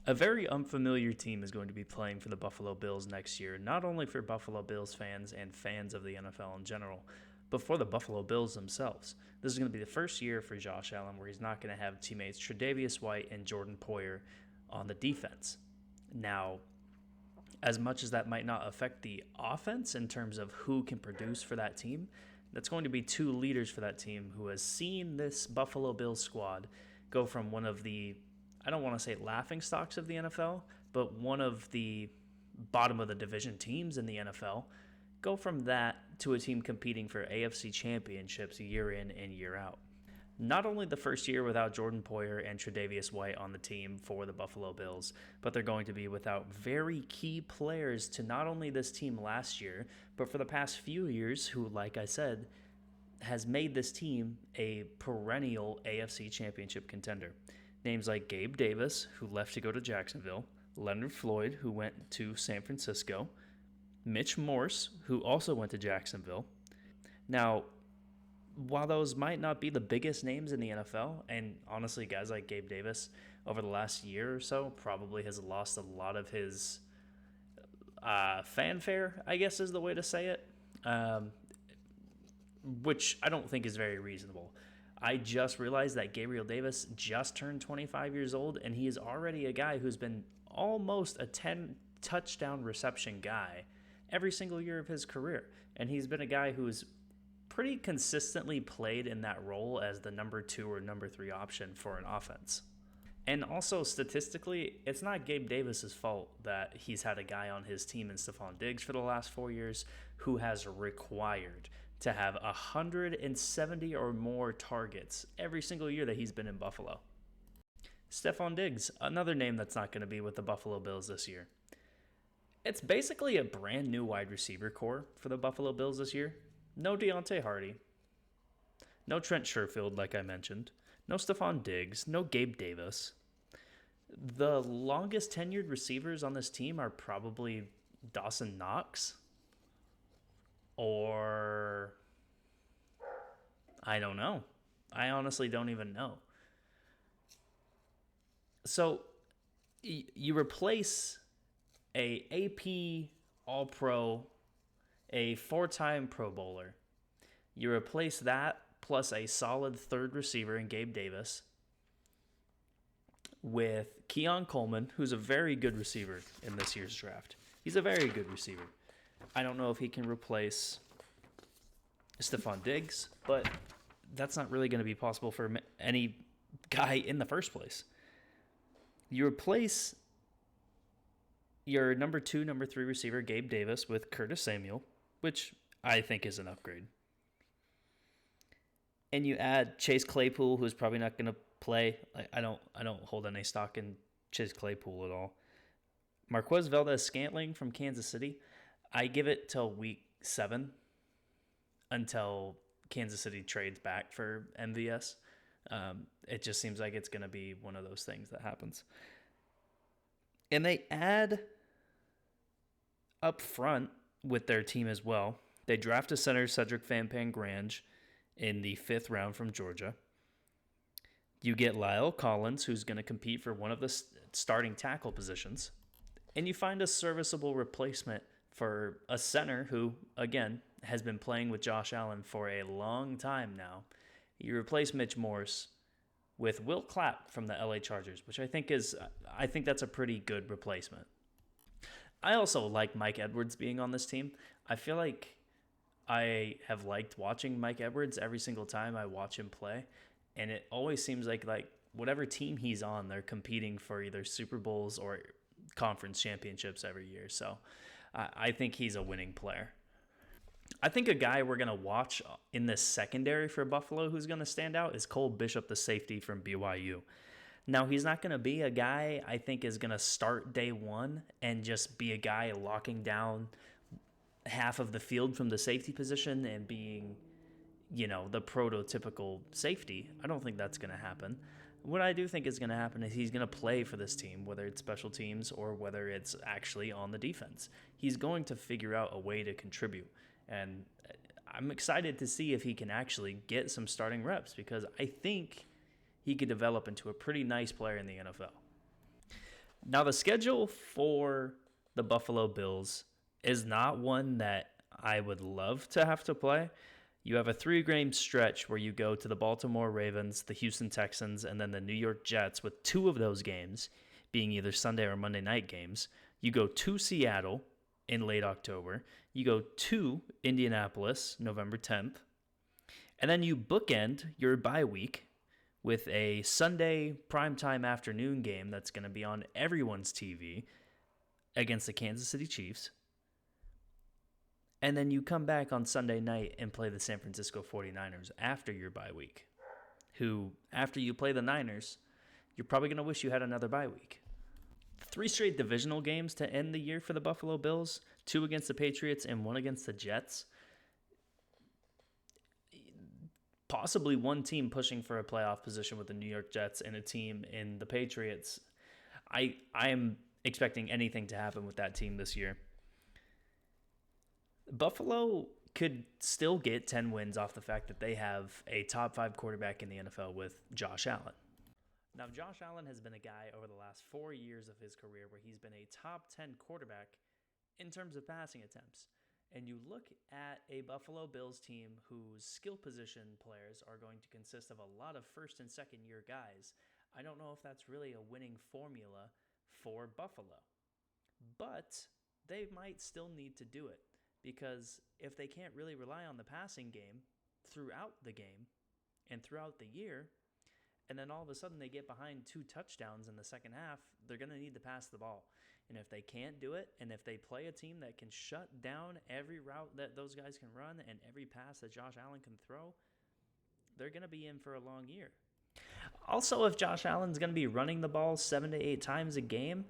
A very unfamiliar team is going to be playing for the Buffalo Bills next year, not only for Buffalo Bills fans and fans of the NFL in general, but for the Buffalo Bills themselves. This is going to be the first year for Josh Allen where he's not going to have teammates Tre'Davious White and Jordan Poyer on the defense. Now, as much as that might not affect the offense in terms of who can produce for that team, that's going to be two leaders for that team who has seen this Buffalo Bills squad go from one of the, I don't want to say laughing stocks of the NFL, but one of the bottom of the division teams in the NFL, go from that to a team competing for AFC championships year in and year out. Not only the first year without Jordan Poyer and Tre'Davious White on the team for the Buffalo Bills, but they're going to be without very key players to not only this team last year, but for the past few years, who, like I said, has made this team a perennial AFC championship contender. Names like Gabe Davis, who left to go to Jacksonville, Leonard Floyd, who went to San Francisco, Mitch Morse, who also went to Jacksonville. Now, while those might not be the biggest names in the NFL, and honestly, guys like Gabe Davis over the last year or so probably has lost a lot of his fanfare, I guess is the way to say it, which I don't think is very reasonable. I just realized that Gabriel Davis just turned 25 years old, and he is already a guy who's been almost a 10 touchdown reception guy every single year of his career. And he's been a guy who's pretty consistently played in that role as the number 2 or number 3 option for an offense. And also, statistically, it's not Gabe Davis's fault that he's had a guy on his team in Stephon Diggs for the last 4 years who has required to have 170 or more targets every single year that he's been in Buffalo. Stephon Diggs, another name that's not going to be with the Buffalo Bills this year. It's basically a brand new wide receiver core for the Buffalo Bills this year. No Deontay Hardy. No Trent Sherfield, like I mentioned. No Stephon Diggs. No Gabe Davis. The longest tenured receivers on this team are probably Dawson Knox. Or I don't know. I honestly don't even know. So you replace a AP All-Pro, a 4-time Pro Bowler. You replace that plus a solid third receiver in Gabe Davis with Keon Coleman, who's a very good receiver in this year's draft. He's a very good receiver. I don't know if he can replace Stephon Diggs, but that's not really going to be possible for any guy in the first place. You replace your number 2, number 3 receiver, Gabe Davis, with Curtis Samuel, which I think is an upgrade. And you add Chase Claypool, who's probably not going to play. I don't hold any stock in Chase Claypool at all. Marquez Valdez-Scantling from Kansas City. I give it till week 7 until Kansas City trades back for MVS. It just seems like it's going to be one of those things that happens. And they add up front with their team as well. They draft a center, Cedric Van Pangrange, in the 5th round from Georgia. You get Lyle Collins, who's going to compete for one of the starting tackle positions. And you find a serviceable replacement for a center who, again, has been playing with Josh Allen for a long time now. You replace Mitch Morse with Will Clapp from the LA Chargers, which I think that's a pretty good replacement. I also like Mike Edwards being on this team. I feel like I have liked watching Mike Edwards every single time I watch him play, and it always seems like whatever team he's on, they're competing for either Super Bowls or conference championships every year. So I think he's a winning player. I think a guy we're going to watch in this secondary for Buffalo who's going to stand out is Cole Bishop, the safety from BYU. Now, he's not going to be a guy I think is going to start day one and just be a guy locking down half of the field from the safety position and being, the prototypical safety. I don't think that's going to happen. What I do think is going to happen is he's going to play for this team, whether it's special teams or whether it's actually on the defense. He's going to figure out a way to contribute. And I'm excited to see if he can actually get some starting reps because I think he could develop into a pretty nice player in the NFL. Now, the schedule for the Buffalo Bills is not one that I would love to have to play. You have a 3-game stretch where you go to the Baltimore Ravens, the Houston Texans, and then the New York Jets, with 2 of those games being either Sunday or Monday night games. You go to Seattle in late October. You go to Indianapolis November 10th. And then you bookend your bye week with a Sunday primetime afternoon game that's going to be on everyone's TV against the Kansas City Chiefs. And then you come back on Sunday night and play the San Francisco 49ers after your bye week, who, after you play the Niners, you're probably going to wish you had another bye week. 3 straight divisional games to end the year for the Buffalo Bills, 2 against the Patriots and 1 against the Jets. Possibly one team pushing for a playoff position with the New York Jets and a team in the Patriots. I am expecting anything to happen with that team this year. Buffalo could still get 10 wins off the fact that they have a top 5 quarterback in the NFL with Josh Allen. Now, Josh Allen has been a guy over the last 4 years of his career where he's been a top 10 quarterback in terms of passing attempts. And you look at a Buffalo Bills team whose skill position players are going to consist of a lot of first and second year guys. I don't know if that's really a winning formula for Buffalo. But they might still need to do it, because if they can't really rely on the passing game throughout the game and throughout the year, and then all of a sudden they get behind 2 touchdowns in the second half, they're going to need to pass the ball. And if they can't do it, and if they play a team that can shut down every route that those guys can run and every pass that Josh Allen can throw, they're going to be in for a long year. Also, if Josh Allen's going to be running the ball 7 to 8 times a game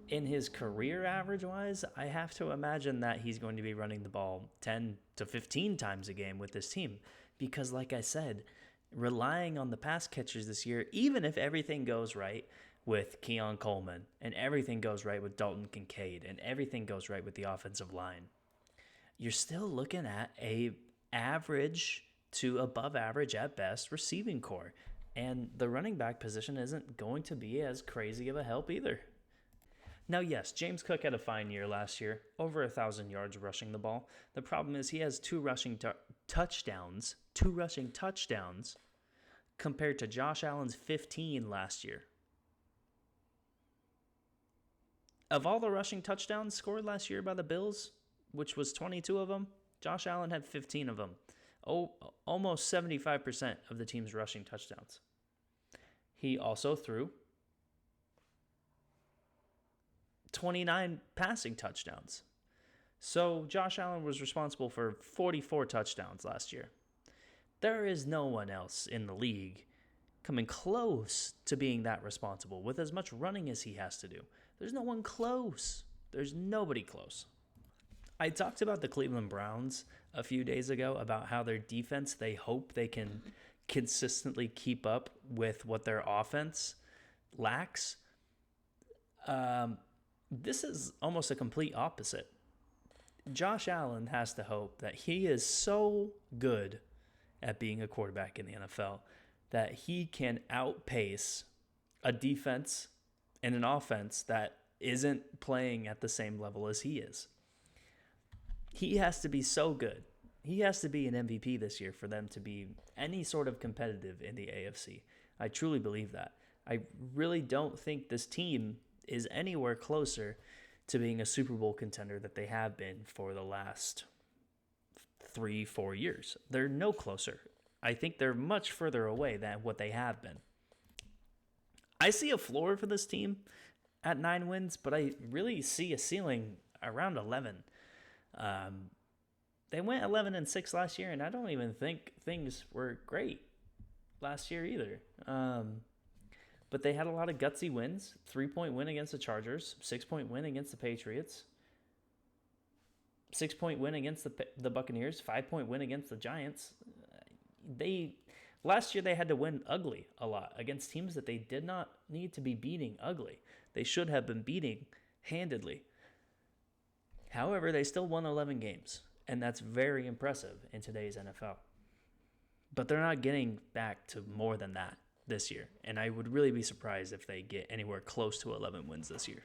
in his career average-wise, I have to imagine that he's going to be running the ball 10 to 15 times a game with this team. Because, like I said, relying on the pass catchers this year, even if everything goes right with Keon Coleman and everything goes right with Dalton Kincaid and everything goes right with the offensive line, you're still looking at a average to above average at best receiving core. And the running back position isn't going to be as crazy of a help either. Now, yes, James Cook had a fine year last year, over 1,000 yards rushing the ball. The problem is he has 2 rushing touchdowns compared to Josh Allen's 15 last year. Of all the rushing touchdowns scored last year by the Bills, which was 22 of them, Josh Allen had 15 of them. Almost 75% of the team's rushing touchdowns. He also threw 29 passing touchdowns. So Josh Allen was responsible for 44 touchdowns last year. There is no one else in the league coming close to being that responsible with as much running as he has to do. There's no one close. There's nobody close. I talked about the Cleveland Browns a few days ago about how their defense, they hope they can consistently keep up with what their offense lacks. This is almost a complete opposite. Josh Allen has to hope that he is so good at being a quarterback in the NFL that he can outpace a defense and an offense that isn't playing at the same level as he is. He has to be so good. He has to be an MVP this year for them to be any sort of competitive in the AFC. I truly believe that. I really don't think this team is anywhere closer to being a Super Bowl contender that they have been for the last 3-4 years. They're no closer. I think they're much further away than what they have been. I see a floor for this team at 9 wins, but I really see a ceiling around 11. They went 11-6 last year, and I don't even think things were great last year either. But they had a lot of gutsy wins. 3-point win against the Chargers, 6-point win against the Patriots, 6-point win against the Buccaneers, 5-point win against the Giants. Last year they had to win ugly a lot against teams that they did not need to be beating ugly. They should have been beating handedly. However, they still won 11 games, and that's very impressive in today's NFL. But they're not getting back to more than that. this year, and I would really be surprised if they get anywhere close to 11 wins this year.